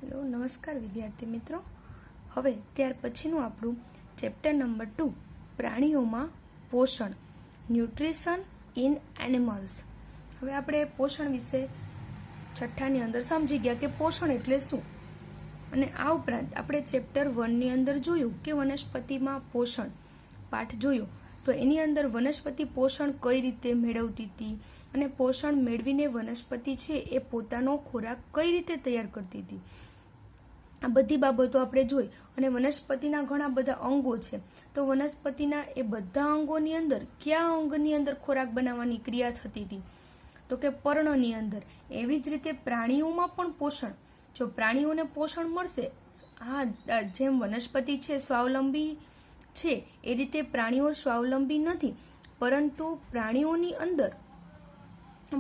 Hello नमस्कार विद्यार्थी मित्रों। હવે ત્યાર પછીનું આપણું ચેપ્ટર નંબર 2 પ્રાણીઓમાં પોષણ ન્યુટ્રિશન ઇન એનિમલ્સ। હવે આપણે પોષણ વિશે છઠ્ઠાની અંદર સમજી ગયા કે પોષણ એટલે શું, અને આ ઉપરાંત આપણે ચેપ્ટર 1 ની અંદર જોયું કે વનસ્પતિમાં પોષણ પાઠ જોયો, તો એની અંદર વનસ્પતિ પોષણ કઈ રીતે મેળવતી હતી અને પોષણ મેળવીને વનસ્પતિ છે એ પોતાનો ખોરાક કઈ રીતે તૈયાર કરતી હતી, આ બધી બાબતો આપણે જોઈ। અને વનસ્પતિના ઘણા બધા અંગો છે, તો વનસ્પતિના એ બધા અંગોની અંદર કયા અંગની અંદર ખોરાક બનાવવાની ક્રિયા થતી હતી, તો કે પર્ણની અંદર। એવી જ રીતે પ્રાણીઓમાં પણ પોષણ, જો પ્રાણીઓને પોષણ મળશે, હા જેમ વનસ્પતિ છે સ્વાવલંબી છે એ રીતે પ્રાણીઓ સ્વાવલંબી નથી, પરંતુ પ્રાણીઓની અંદર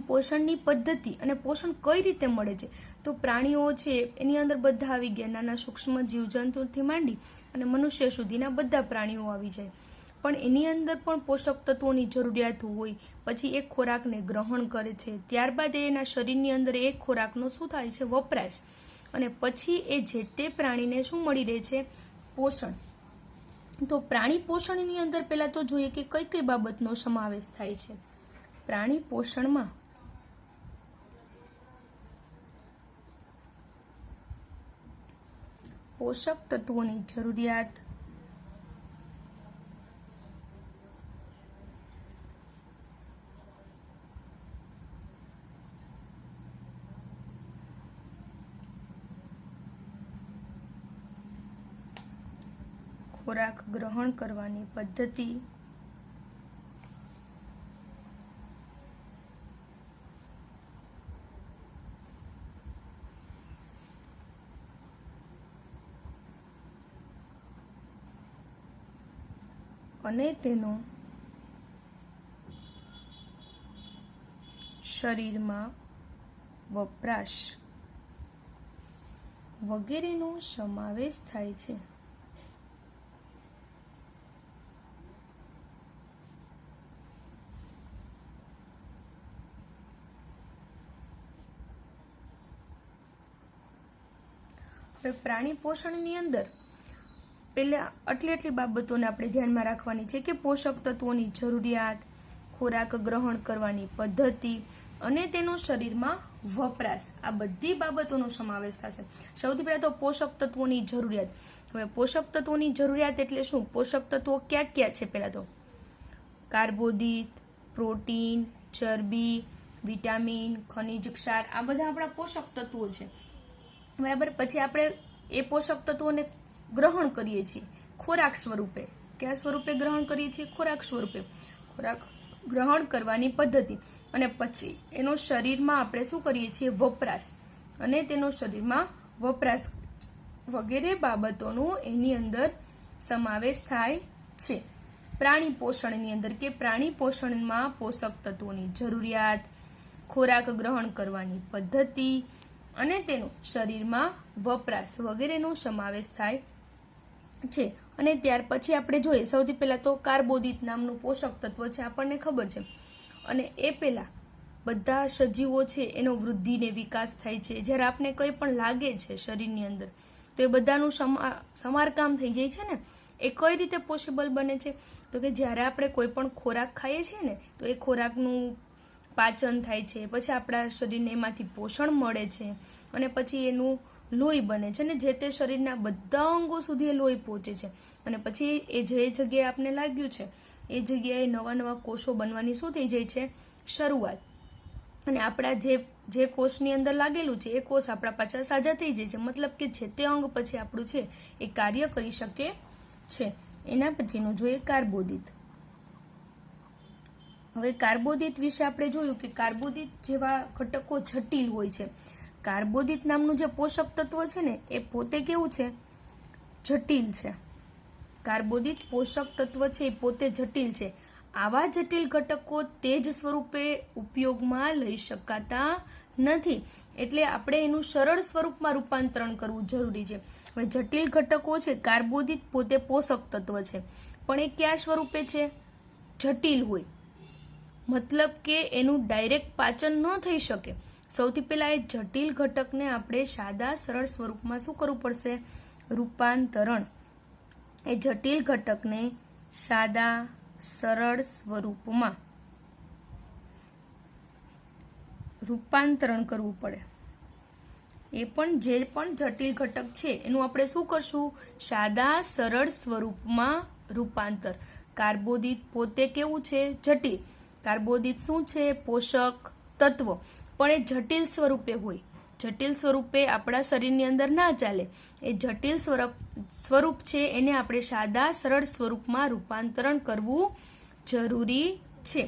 પોષણની પદ્ધતિ અને પોષણ કઈ રીતે મળે છે, તો પ્રાણીઓ છે એની અંદર બધા આવી ગયા, નાના સૂક્ષ્મ જીવજંતુથી માંડી અને મનુષ્ય સુધીના બધા પ્રાણીઓ આવી જાય, પણ એની અંદર પણ પોષક તત્વોની જરૂરિયાત હોય, પછી એ ખોરાકને ગ્રહણ કરે છે, ત્યારબાદ એના શરીરની અંદર એ ખોરાકનો શું થાય છે, વપરાશ, અને પછી એ જે તે પ્રાણીને શું મળી રહે છે, પોષણ। તો પ્રાણી પોષણની અંદર પહેલા તો જોઈએ કે કઈ કઈ બાબતનો સમાવેશ થાય છે। પ્રાણી પોષણમાં પોષક તત્વોની જરૂરિયાત, ખોરાક ગ્રહણ કરવાની પદ્ધતિ, અને તેનો શરીરમાં વપરાશ વગેરેનો સમાવેશ થાય છે। હવે પ્રાણી પોષણની અંદર પહેલા આટલી બાબતોને આપણે ધ્યાનમાં રાખવાની છે કે પોષક તત્વોની જરૂરિયાત, ખોરાક ગ્રહણ કરવાની પદ્ધતિ અને તેનો શરીરમાં વપરાશ, આ બધી બાબતોનો સમાવેશ થશે। સૌથી પહેલા તો પોષક તત્વોની જરૂરિયાત। હવે પોષક તત્વોની જરૂરિયાત એટલે શું, પોષક તત્વો ક્યાં ક્યાં છે, પહેલા તો કાર્બોદિત, પ્રોટીન, ચરબી, વિટામિન, ખનિજ ક્ષાર, આ બધા આપણા પોષક તત્વો છે, બરાબર। પછી આપણે એ પોષક તત્વોને ગ્રહણ કરીએ છીએ ખોરાક સ્વરૂપે, કયા સ્વરૂપે ગ્રહણ કરીએ છીએ, ખોરાક સ્વરૂપે, ખોરાક ગ્રહણ કરવાની પદ્ધતિ, અને પછી એનો શરીરમાં આપણે શું કરીએ છીએ, વપરાશ, અને તેનો શરીરમાં વપરાશ વગેરે બાબતોનો એની અંદર સમાવેશ થાય છે પ્રાણી પોષણની અંદર, કે પ્રાણી પોષણમાં પોષક તત્વોની જરૂરિયાત, ખોરાક ગ્રહણ કરવાની પદ્ધતિ અને તેનો શરીરમાં વપરાશ વગેરેનો સમાવેશ થાય છે। અને ત્યાર પછી આપણે જોઈએ, સૌથી પહેલા તો કાર્બોદિત નામનું પોષક તત્વ છે, આપણને ખબર છે, અને એ પહેલા બધા સજીવો છે એનો વૃદ્ધિ ને વિકાસ થાય છે। જ્યારે આપણે કંઈ પણ લાગે છે શરીરની અંદર, તો એ બધાનું સમારકામ થઈ જાય છે ને, એ કઈ રીતે પોસિબલ બને છે, તો કે જ્યારે આપણે કોઈ પણ ખોરાક ખાઈએ છીએ ને, તો એ ખોરાકનું પાચન થાય છે, પછી આપણા શરીરને એમાંથી પોષણ મળે છે, અને પછી એનું લોહી બને છે, ને જે તે શરીરના બધા અંગો સુધી એ લોહી પહોંચે છે, અને પછી એ જે જગ્યાએ આપણે લાગ્યું છે એ જગ્યાએ નવા નવા કોષો બનવાની શું થઈ જાય છે, શરૂઆત, અને આપણા જે કોષની અંદર લાગેલું છે એ કોષ આપણા પાછા સાજા થઈ જાય છે, મતલબ કે જે તે અંગ પછી આપણું છે એ કાર્ય કરી શકે છે। એના પછીનું જોઈએ કાર્બોદિત। હવે કાર્બોદિત વિશે આપણે જોયું કે કાર્બોદિત જેવા ઘટકો જટિલ હોય છે। કાર્બોદિત નામનું જે પોષક તત્વ છે ને એ પોતે કેવું છે, જટિલ છે। કાર્બોદિત પોષક તત્વ છે એ પોતે જટિલ છે। આવા જટિલ ઘટકો તે જ સ્વરૂપે ઉપયોગમાં લઈ શકાતા નથી, એટલે આપણે એનું સરળ સ્વરૂપમાં રૂપાંતરણ કરવું જરૂરી છે। હવે જટિલ ઘટકો છે, કાર્બોદિત પોતે પોષક તત્વ છે, પણ એ કયા સ્વરૂપે છે, જટિલ હોય, મતલબ કે એનું ડાયરેક્ટ પાચન ન થઈ શકે, સૌથી પહેલા એ જટિલ ઘટકને આપણે સાદા સરળ સ્વરૂપમાં શું કરવું પડશે? રૂપાંતરણ. એ જટિલ ઘટકને સાદા સરળ સ્વરૂપમાં રૂપાંતરણ કરવું પડે. એ પણ જે પણ જટિલ ઘટક છે એનું આપણે શું કરશું? સાદા સરળ સ્વરૂપમાં રૂપાંતર. કાર્બોદિત પોતે કેવું છે? જટિલ. કાર્બોદિત શું છે? પોષક તત્વ. પણ એ જટિલ સ્વરૂપે હોય. જટિલ સ્વરૂપે આપણા શરીરની અંદર ના ચાલે. એ જટિલ સ્વરૂપ છે એને આપણે સાદા સરળ સ્વરૂપમાં રૂપાંતરણ કરવું જરૂરી છે.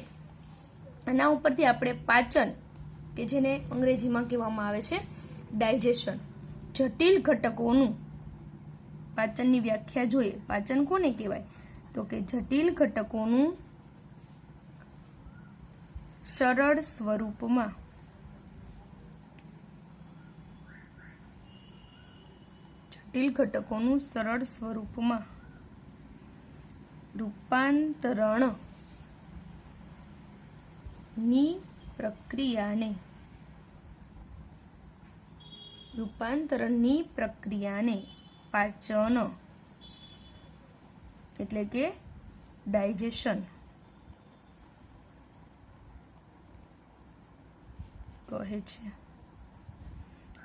આના ઉપરથી આપણે પાચન, કે જેને અંગ્રેજીમાં કહેવામાં આવે છે ડાયજેશન, જટિલ ઘટકોનું પાચનની વ્યાખ્યા જોઈએ. પાચન કોને કહેવાય? તો કે જટિલ ઘટકોનું સરળ સ્વરૂપમાં રૂપાંતરણ ની પ્રક્રિયાને પાચન એટલે કે ડાયજેશન કહે છે.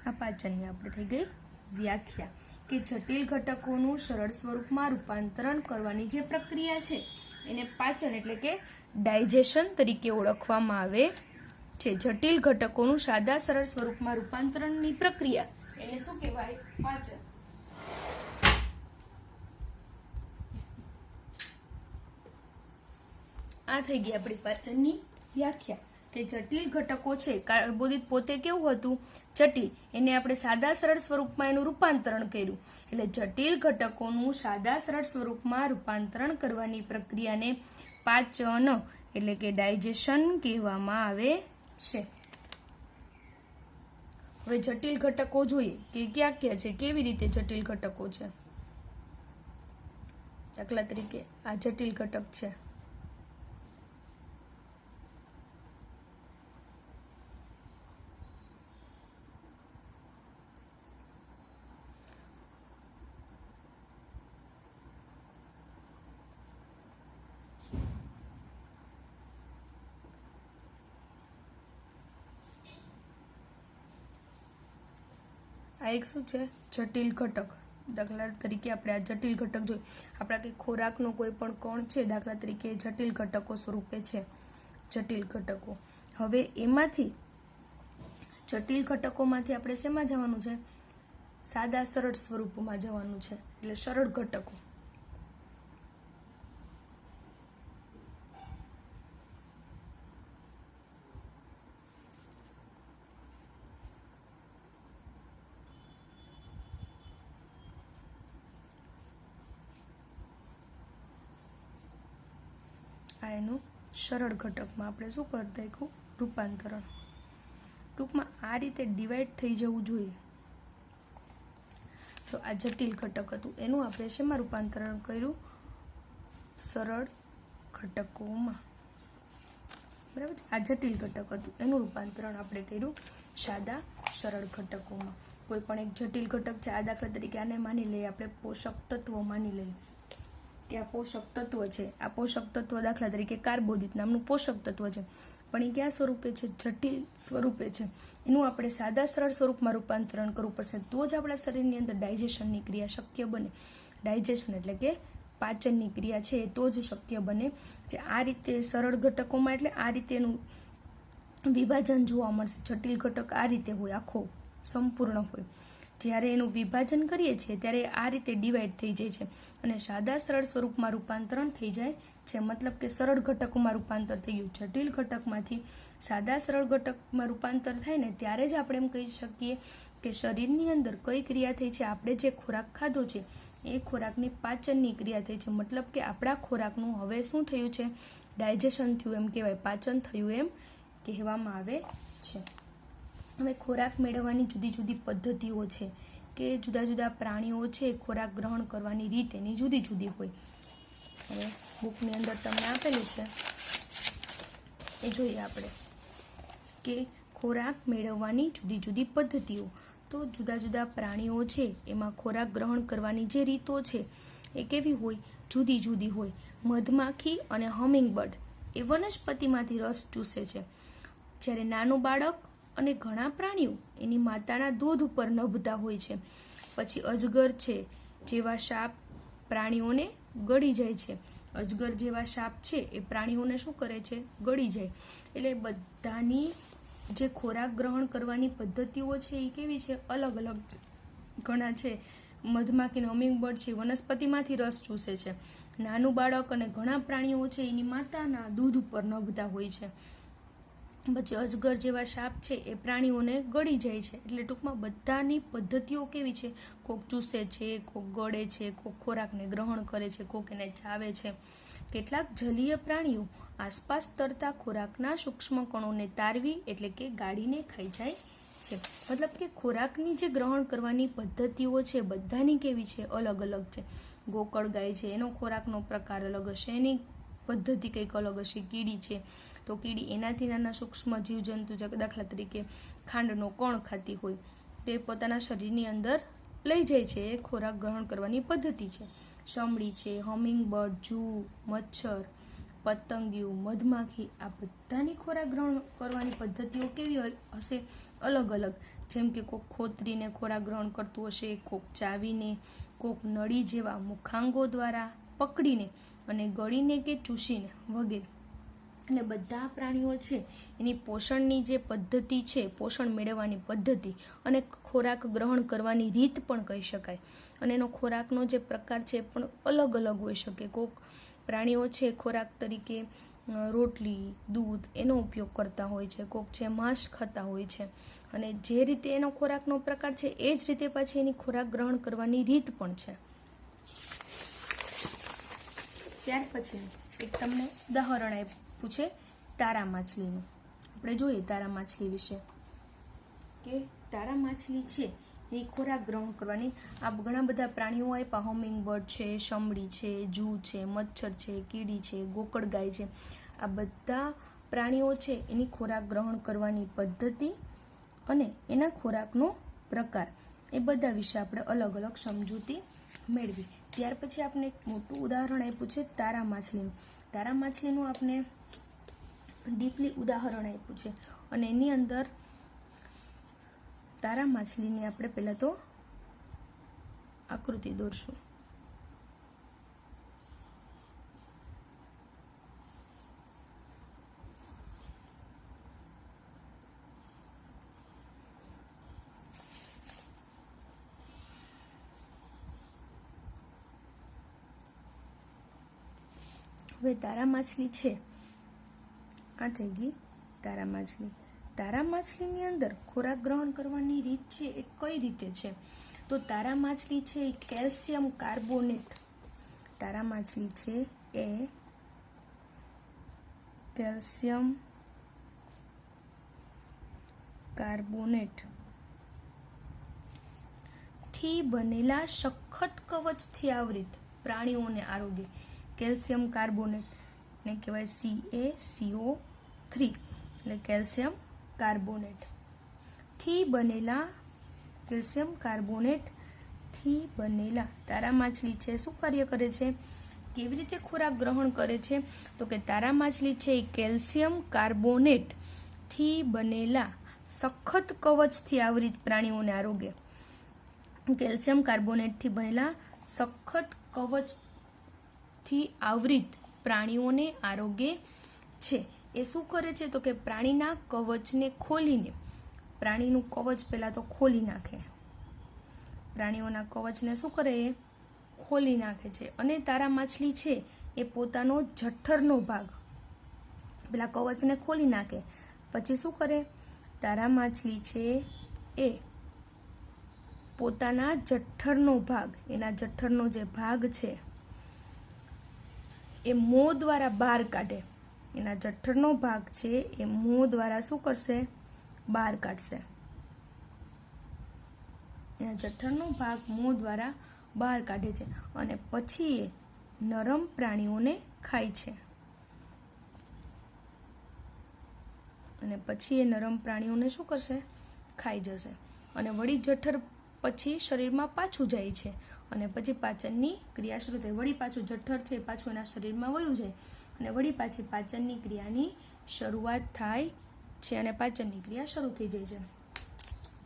આ પાચનની આપણે થઈ ગઈ વ્યાખ્યા કે જટિલ ઘટકોનું સરળ સ્વરૂપમાં રૂપાંતરણ કરવાની જે પ્રક્રિયા છે એને પાચન એટલે કે ડાયજેશન તરીકે ઓળખવામાં આવે છે. જટિલ ઘટકોનું સાદા સરળ સ્વરૂપમાં રૂપાંતરણની પ્રક્રિયા એને શું કહેવાય? પાચન. આ થઈ ગઈ આપણી પાચનની વ્યાખ્યા કે જટિલ ઘટકો છે. કાર્બોદિત પોતે કેવું હતું? જટિલ. એને આપણે સાદા સરળ સ્વરૂપમાં એનું રૂપાંતરણ કર્યું. એટલે જટિલ ઘટકોનું સાદા સરળ સ્વરૂપમાં રૂપાંતરણ કરવાની પ્રક્રિયાને પાચન એટલે કે ડાયજેશન કહેવામાં આવે છે. હવે જટિલ ઘટકો જોઈએ કે ક્યાં ક્યાં છે, કેવી રીતે જટિલ ઘટકો છે. દાખલા તરીકે આ જટિલ ઘટક છે. આ એક શું છે? જટિલ ઘટક. દાખલા તરીકે આપણે આ જટિલ ઘટક જોઈએ. આપણા કંઈ ખોરાકનો કોઈ પણ કણ છે, દાખલા તરીકે જટિલ ઘટકો સ્વરૂપે છે. જટિલ ઘટકો. હવે એમાંથી જટિલ ઘટકોમાંથી આપણે શેમાં જવાનું છે? સાદા સરળ સ્વરૂપમાં જવાનું છે. એટલે સરળ ઘટકો. આ એનું સરળ ઘટકમાં આપણે શું કરી દઈશું? રૂપાંતરણ. ટૂંકમાં આ રીતે ડિવાઈડ થઈ જવું જોઈએ. તો આ જટિલ ઘટક હતું એનું આપણે શેમાં રૂપાંતરણ કર્યું? સરળ ઘટકોમાં. બરાબર છે. આ જટિલ ઘટક હતું એનું રૂપાંતરણ આપણે કર્યું સાદા સરળ ઘટકોમાં. કોઈ પણ એક જટિલ ઘટક છે. આ દાખલા તરીકે આને માની લઈએ આપણે પોષક તત્વો માની લઈએ કે આ પોષક તત્વ છે. આ પોષક તત્વ દાખલા તરીકે કાર્બોદિત નામનું પોષક તત્વ છે. પણ એ કયા સ્વરૂપે છે? જટિલ સ્વરૂપે છે. એનું આપણે સાદા સરળ સ્વરૂપમાં રૂપાંતરણ કરવું પડશે. તો જ આપણા શરીરની અંદર ડાયજેશનની ક્રિયા શક્ય બને. ડાયજેશન એટલે કે પાચનની ક્રિયા છે એ તો જ શક્ય બને. જે આ રીતે સરળ ઘટકોમાં એટલે આ રીતે એનું વિભાજન જોવા મળશે. જટિલ ઘટક આ રીતે હોય, આખો સંપૂર્ણ હોય. જ્યારે એનું વિભાજન કરીએ છીએ ત્યારે આ રીતે ડિવાઈડ થઈ જાય છે અને સાદા સરળ સ્વરૂપમાં રૂપાંતરણ થઈ જાય છે. મતલબ કે સરળ ઘટકોમાં રૂપાંતર થઈ ગયું. જટિલ ઘટકમાંથી સાદા સરળ ઘટકમાં રૂપાંતર થાય ને ત્યારે જ આપણે એમ કહી શકીએ કે શરીરની અંદર કઈ ક્રિયા થઈ છે? આપણે જે ખોરાક ખાધો છે એ ખોરાકની પાચનની ક્રિયા થઈ છે. મતલબ કે આપણા ખોરાકનું હવે શું થયું છે? ડાયજેશન થયું એમ કહેવાય, પાચન થયું એમ કહેવામાં આવે છે. હવે ખોરાક મેળવવાની જુદી જુદી પદ્ધતિઓ છે કે જુદા જુદા પ્રાણીઓ છે ખોરાક ગ્રહણ કરવાની રીત એની જુદી જુદી હોય. હવે બુકની અંદર તમને આપેલું છે એ જોઈએ આપણે કે ખોરાક મેળવવાની જુદી જુદી પદ્ધતિઓ. તો જુદા જુદા પ્રાણીઓ છે એમાં ખોરાક ગ્રહણ કરવાની જે રીતો છે એ કેવી હોય? જુદી જુદી હોય. મધમાખી અને હમિંગબર્ડ એ વનસ્પતિમાંથી રસ ચૂસે છે, જ્યારે નાનું બાળક અને ઘણા પ્રાણીઓ એની માતાના દૂધ ઉપર નભતા હોય છે. પછી અજગર છે જેવા સાપ પ્રાણીઓને ગળી જાય છે. અજગર જેવા સાપ છે એ પ્રાણીઓને શું કરે છે? ગળી જાય. એટલે બધાની જે ખોરાક ગ્રહણ કરવાની પદ્ધતિઓ છે એ કેવી છે? અલગ અલગ. ઘણા છે મધમાખી અને હમિંગબર્ડ છે વનસ્પતિમાંથી રસ ચૂસે છે. નાનું બાળક અને ઘણા પ્રાણીઓ છે એની માતાના દૂધ ઉપર નભતા હોય છે. પછી અજગર જેવા સાપ છે એ પ્રાણીઓને ગળી જાય છે. એટલે ટૂંકમાં બધાની પદ્ધતિઓ કેવી છે? કોક ચૂસે છે, કોક ગળે છે, કોક ખોરાકને ગ્રહણ કરે છે, કોક એને ચાવે છે. કેટલાક જલીય પ્રાણીઓ આસપાસ તરતા ખોરાકના સૂક્ષ્મ કણોને તારવી એટલે કે ગાળીને ખાઈ જાય છે. મતલબ કે ખોરાકની જે ગ્રહણ કરવાની પદ્ધતિઓ છે બધાની કેવી છે? અલગ અલગ છે. ગોકળ ગાય છે એનો ખોરાકનો પ્રકાર અલગ હશે, એની પદ્ધતિ કંઈક અલગ હશે. કીડી છે તો કીડી એનાથી નાના સૂક્ષ્મ જીવજંતુ, દાખલા તરીકે ખાંડનો કણ ખાતી હોય તે પોતાના શરીરની અંદર લઈ જાય છે. એ ખોરાક ગ્રહણ કરવાની પદ્ધતિ છે. સમડી છે, હમિંગબર્ડ, જૂ, મચ્છર, પતંગિયું, મધમાખી આ બધાની ખોરાક ગ્રહણ કરવાની પદ્ધતિઓ કેવી હશે? અલગ અલગ. જેમ કે કોક ખોતરીને ખોરાક ગ્રહણ કરતું હશે, કોક ચાવીને, કોક નળી જેવા મુખાંગો દ્વારા પકડીને અને ગળીને કે ચૂસીને વગેરે. એટલે બધા પ્રાણીઓ છે એની પોષણની જે પદ્ધતિ છે, પોષણ મેળવવાની પદ્ધતિ અને ખોરાક ગ્રહણ કરવાની રીત પણ કહી શકાય. અને એનો ખોરાકનો જે પ્રકાર છે પણ અલગ અલગ હોઈ શકે. કોક પ્રાણીઓ છે ખોરાક તરીકે રોટલી, દૂધ એનો ઉપયોગ કરતા હોય છે, કોક છે માંસ ખાતા હોય છે. અને જે રીતે એનો ખોરાકનો પ્રકાર છે એ જ રીતે પાછી એની ખોરાક ગ્રહણ કરવાની રીત પણ છે. ત્યાર પછી એક તમને ઉદાહરણ આપ્યું છે તારા માછલીનું. આપણે જોઈએ તારા માછલી વિશે કે તારા માછલી છે એ ખોરાક ગ્રહણ કરવાની આ ઘણા બધા પ્રાણીઓ આપ્યા. હમિંગબર્ડ છે, સમડી છે, જૂ છે, મચ્છર છે, કીડી છે, ગોકળગાય છે. આ બધા પ્રાણીઓ છે એની ખોરાક ગ્રહણ કરવાની પદ્ધતિ અને એના ખોરાકનો પ્રકાર એ બધા વિશે આપણે અલગ અલગ સમજૂતી મેળવી. ત્યાર પછી આપણે એક મોટું ઉદાહરણ આપ્યું છે તારા માછલીનું. તારા માછલીનું આપણે ડીપલી ઉદાહરણ આપ્યું છે અને એની અંદર તારા માછલીની આપણે પહેલા તો આકૃતિ દોરશું. હવે તારા માછલી છે, આ થઈ ગઈ તારા માછલી. તારા માછલીની અંદર ખોરાક ગ્રહણ કરવાની રીત છે એ કઈ રીતે છે? તો તારા માછલી છે એ કેલ્શિયમ કાર્બોનેટ. તારા માછલી છે એ કેલ્શિયમ કાર્બોનેટ થી બનેલા સખત કવચથી આવૃત પ્રાણીઓને આરોગ્ય. કેલ્શિયમ કાર્બોનેટ ને કહેવાય CaCO3 એટલે કેલ્શિયમ કાર્બોનેટ થી બનેલા તારા માછલી છે શું કાર્ય કરે છે? કેવી રીતે ખોરાક ગ્રહણ કરે છે? તો કે તારા માછલી છે એ કેલ્શિયમ કાર્બોનેટ થી બનેલા સખત કવચથી આવૃત પ્રાણીઓને આરોગ્ય. કેલ્શિયમ કાર્બોનેટથી બનેલા સખત કવચથી આવૃત પ્રાણીઓને આરોગ્ય છે. એ શું કરે છે? તો કે પ્રાણીના કવચને ખોલીને, પ્રાણીનું કવચ પહેલા તો ખોલી નાખે. પ્રાણીઓના કવચને શું કરે? એ ખોલી નાખે છે. અને તારા માછલી છે એ પોતાનો જઠરનો ભાગ પેલા કવચને ખોલી નાખે. પછી શું કરે? તારા માછલી છે એ પોતાના જઠરનો ભાગ, એના જઠરનો જે ભાગ છે એ મોં દ્વારા બહાર કાઢે. એના જઠરનો ભાગ છે એ મોં દ્વારા શું કરશે? બહાર કાઢશે. એના જઠરનો ભાગ મોં દ્વારા બહાર કાઢે છે અને પછી એ નરમ પ્રાણીઓને ખાય છે. અને પછી એ નરમ પ્રાણીઓને શું કરશે? ખાઈ જશે. અને વળી જઠર પછી શરીરમાં પાછું જાય છે અને પછી પાચનની ક્રિયા શરૂ થાય. વળી પાછું જઠર છે પાછું એના શરીરમાં વયું જાય અને વળી પાછી પાચનની ક્રિયાની શરૂઆત થાય છે અને પાચનની ક્રિયા શરૂ થઈ જાય છે.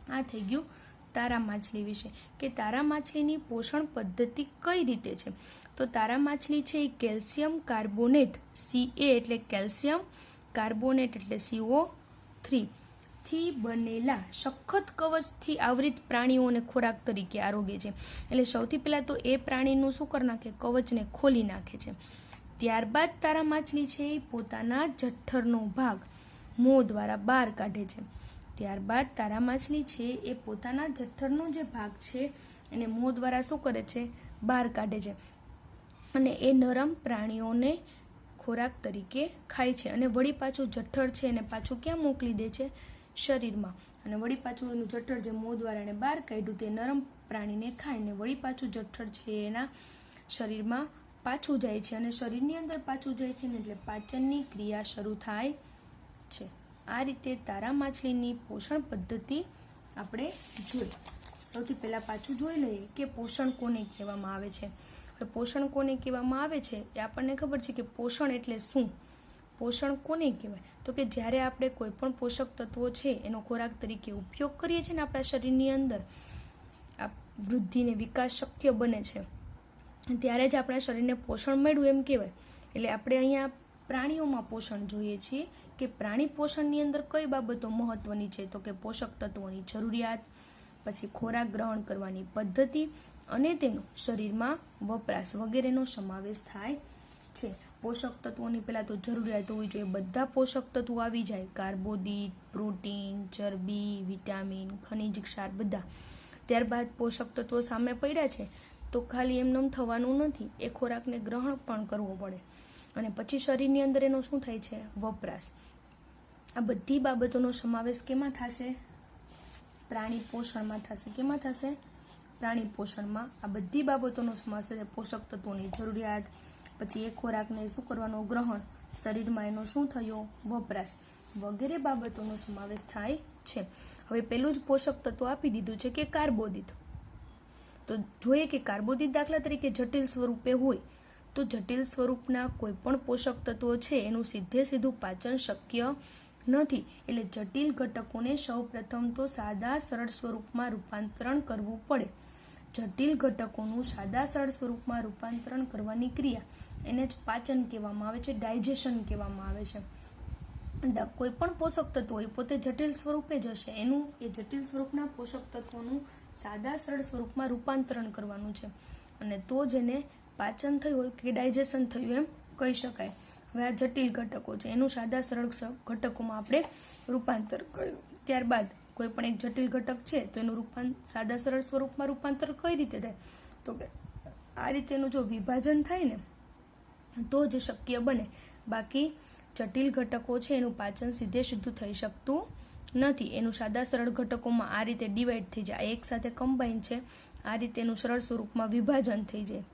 આ થઈ ગયું તારા માછલી વિશે, કે તારા માછલીની પોષણ પદ્ધતિ કઈ રીતે છે. તો તારા માછલી છે એ કેલ્શિયમ કાર્બોનેટ, Ca એટલે કેલ્શિયમ, કાર્બોનેટ એટલે CO3 થી બનેલા સખત કવચથી આવૃત પ્રાણીઓને ખોરાક તરીકે આરોગે છે. એટલે સૌથી પહેલા તો એ પ્રાણીનું શું કરી નાખે? કવચને ખોલી નાખે છે. ત્યારબાદ તારા માછલી છે એ પોતાના જઠ્ઠરનો ભાગ મોં દ્વારા બહાર કાઢે છે. ત્યારબાદ તારા માછલી છે એ પોતાના જઠ્ઠરનો જે ભાગ છે એને મોં દ્વારા શું કરે છે? બહાર કાઢે છે અને એ નરમ પ્રાણીઓને ખોરાક તરીકે ખાય છે. અને વળી પાછું જઠ્ઠર છે એને પાછું ક્યાં મોકલી દે છે? શરીરમાં. અને વળી પાછું એનું જઠ્ઠર જે મોં દ્વારા એને બહાર કાઢ્યું તે નરમ પ્રાણીને ખાઈને વળી પાછું જઠ્ઠર છે એના શરીરમાં પાછું જાય છે અને શરીરની અંદર પાછું જાય છે ને એટલે પાચનની ક્રિયા શરૂ થાય છે. આ રીતે તારા માછલીની પોષણ પદ્ધતિ આપણે જોઈ. સૌથી પહેલાં પાછું જોઈ લઈએ કે પોષણ કોને કહેવામાં આવે છે. હવે પોષણ કોને કહેવામાં આવે છે એ આપણને ખબર છે કે પોષણ એટલે શું. પોષણ કોને કહેવાય? તો કે જ્યારે આપણે કોઈ પણ પોષક તત્વો છે એનો ખોરાક તરીકે ઉપયોગ કરીએ છીએ ને આપણા શરીરની અંદર આ વૃદ્ધિને વિકાસ શક્ય બને છે ત્યારે જ આપણા શરીરને પોષણ મળ્યું એમ કહેવાય. એટલે આપણે અહીંયા પ્રાણીઓમાં પોષણ જોઈએ છીએ કે પ્રાણી પોષણની અંદર કઈ બાબતો મહત્વની છે. તો કે પોષક તત્વોની જરૂરિયાત, પછી ખોરાક ગ્રહણ કરવાની પદ્ધતિ અને તેનો શરીરમાં વપરાશ વગેરેનો સમાવેશ થાય છે. પોષક તત્વોની પહેલાં તો જરૂરિયાત હોવી જોઈએ. બધા પોષક તત્વો આવી જાય, કાર્બોદિત, પ્રોટીન, ચરબી, વિટામિન, ખનિજ ક્ષાર બધા. ત્યારબાદ પોષક તત્વો સામે પડ્યા છે તો ખાલી એમનેમ થવાનું નથી, એ ખોરાકને ગ્રહણ પણ કરવો પડે અને પછી શરીરની અંદર એનો શું થાય છે? વપરાશ. આ બધી બાબતોનો સમાવેશ કેમાં થશે? પ્રાણી પોષણમાં થશે. કેમાં થશે? પ્રાણી પોષણમાં આ બધી બાબતોનો સમાવેશ થશે. પોષક તત્વોની જરૂરિયાત, પછી એ ખોરાકને શું કરવાનો? ગ્રહણ, શરીરમાં એનો શું થયો? વપરાશ વગેરે બાબતોનો સમાવેશ થાય છે. હવે પેલું જ પોષક તત્વ આપી દીધું છે કે કાર્બોદિત. તો જોઈએ કે કાર્બોદિત દાખલા તરીકે જટિલ સ્વરૂપે હોય તો જટિલ સ્વરૂપના કોઈ પણ પોષક તત્વો છે એનું સીધું પાચન શક્ય નથી. એટલે જટિલ ઘટકોને સૌ પ્રથમ તો સાદા સરળ સ્વરૂપમાં રૂપાંતરણ કરવું પડે. જટિલ ઘટકોનું સાદા સરળ સ્વરૂપમાં રૂપાંતરણ કરવાની ક્રિયા એને જ પાચન કહેવામાં આવે છે, ડાયજેશન કહેવામાં આવે છે. કોઈ પણ પોષક તત્વો એ પોતે જટિલ સ્વરૂપે જ હશે, એનું એ જટિલ સ્વરૂપના પોષક તત્વોનું સાદા સરળ સ્વરૂપમાં રૂપાંતરણ કરવાનું છે અને તો જ એને પાચન થયું હોય કે ડાયજેશન થયું એમ કહી શકાય. હવે આ જટિલ ઘટકો છે એનું સાદા સરળ ઘટકોમાં આપણે રૂપાંતર કર્યું. ત્યારબાદ કોઈ પણ એક જટિલ ઘટક છે તો એનું સાદા સરળ સ્વરૂપમાં રૂપાંતર કઈ રીતે થાય? તો કે આ રીતે એનું જો વિભાજન થાય ને તો જ શક્ય બને. બાકી જટિલ ઘટકો છે એનું પાચન સીધું થઈ શકતું નથી. એનું સાદા સરળ ઘટકોમાં આ રીતે ડિવાઈડ થઈ જાય, એક સાથે કમ્બાઈન છે, આ રીતે એનું સરળ સ્વરૂપમાં વિભાજન થઈ જાય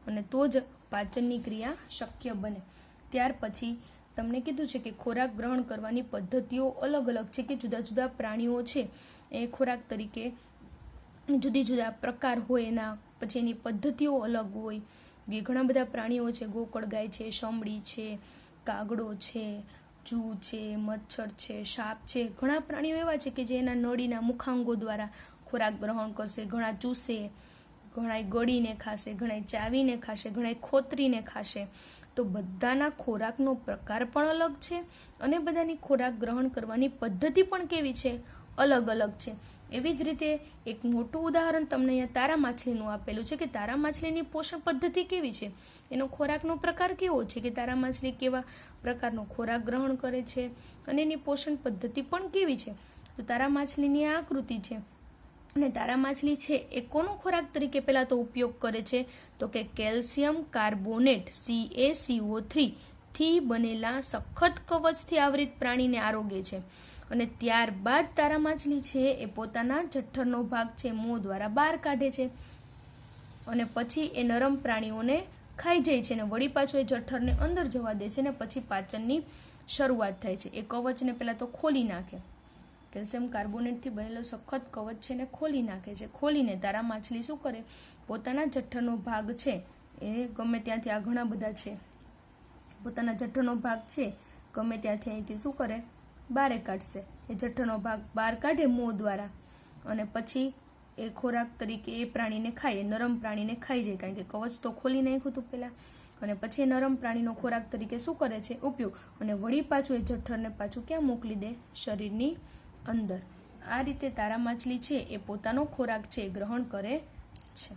અને તો જ પાચનની ક્રિયા શક્ય બને. ત્યાર પછી તમને કીધું છે કે ખોરાક ગ્રહણ કરવાની પદ્ધતિઓ અલગ અલગ છે, કે જુદા જુદા પ્રાણીઓ છે એ ખોરાક તરીકે જુદી જુદા પ્રકાર હોય એના, પછી એની પદ્ધતિઓ અલગ હોય. ઘણા બધા પ્રાણીઓ છે, ગોકળ ગાય છે, શમડી છે, કાગડો છે, જૂ છે, મચ્છર છે, સાપ છે. ઘણા પ્રાણીઓ એવા છે કે જે એના નળીના મુખાંગો દ્વારા ખોરાક ગ્રહણ કરશે. ઘણા ચૂસે, ઘણા ગળીને ખાશે, ઘણા ચાવીને ખાશે, ઘણા ખોતરીને ખાશે. તો બધાના ખોરાકનો પ્રકાર પણ અલગ છે અને બધાની ખોરાક ગ્રહણ કરવાની પદ્ધતિ પણ કેવી છે? અલગ અલગ છે. એવી જ રીતે એક મોટું ઉદાહરણ તમને અહીંયા તારા માછલીનું આપેલું છે કે તારા માછલીની પોષણ પદ્ધતિ કેવી છે, એનો ખોરાકનો પ્રકાર કેવો છે, કે તારા માછલી કેવા પ્રકારનો ખોરાક ગ્રહણ કરે છે અને એની પોષણ પદ્ધતિ પણ કેવી છે. તો તારા માછલીની આ આકૃતિ છે અને તારા માછલી છે એ કોનો ખોરાક તરીકે પહેલા તો ઉપયોગ કરે છે? તો કે કેલ્શિયમ કાર્બોનેટ CaCO3 થી બનેલા સખત કવચથી આવૃત પ્રાણીને આરોગે છે અને ત્યારબાદ તારા માછલી છે એ પોતાના જઠ્ઠરનો ભાગ છે મોં દ્વારા બહાર કાઢે છે અને પછી એ નરમ પ્રાણીઓને ખાઈ જાય છે અને વળી પાછું એ જઠ્ઠરને અંદર જવા દે છે અને પછી પાચનની શરૂઆત થાય છે. એ કવચને પહેલાં તો ખોલી નાખે, કેલ્શિયમ કાર્બોનેટથી બનેલો સખત કવચ છે ને ખોલી નાખે છે. ખોલીને તારા માછલી શું કરે, પોતાના જઠરનો ભાગ છે એ ગમે ત્યાંથી, આ ઘણા બધા છે, પોતાના જઠરનો ભાગ છે ગમે ત્યાંથી અહીંથી શું કરે, બહાર કાઢશે. એ જઠરનો ભાગ બહાર કાઢે મોં દ્વારા, અને પછી એ ખોરાક તરીકે એ પ્રાણીને ખાય, એ નરમ પ્રાણીને ખાઈ જાય, કારણ કે કવચ તો ખોલી નાખ્યું હતું પહેલાં. અને પછી એ નરમ પ્રાણીનો ખોરાક તરીકે શું કરે છે, ઉપયોગ, અને વળી પાછું એ જઠરને પાછું ક્યાં મોકલી દે, શરીરની અંદર. આ રીતે તારા માછલી છે એ પોતાનો ખોરાક છે ગ્રહણ કરે છે.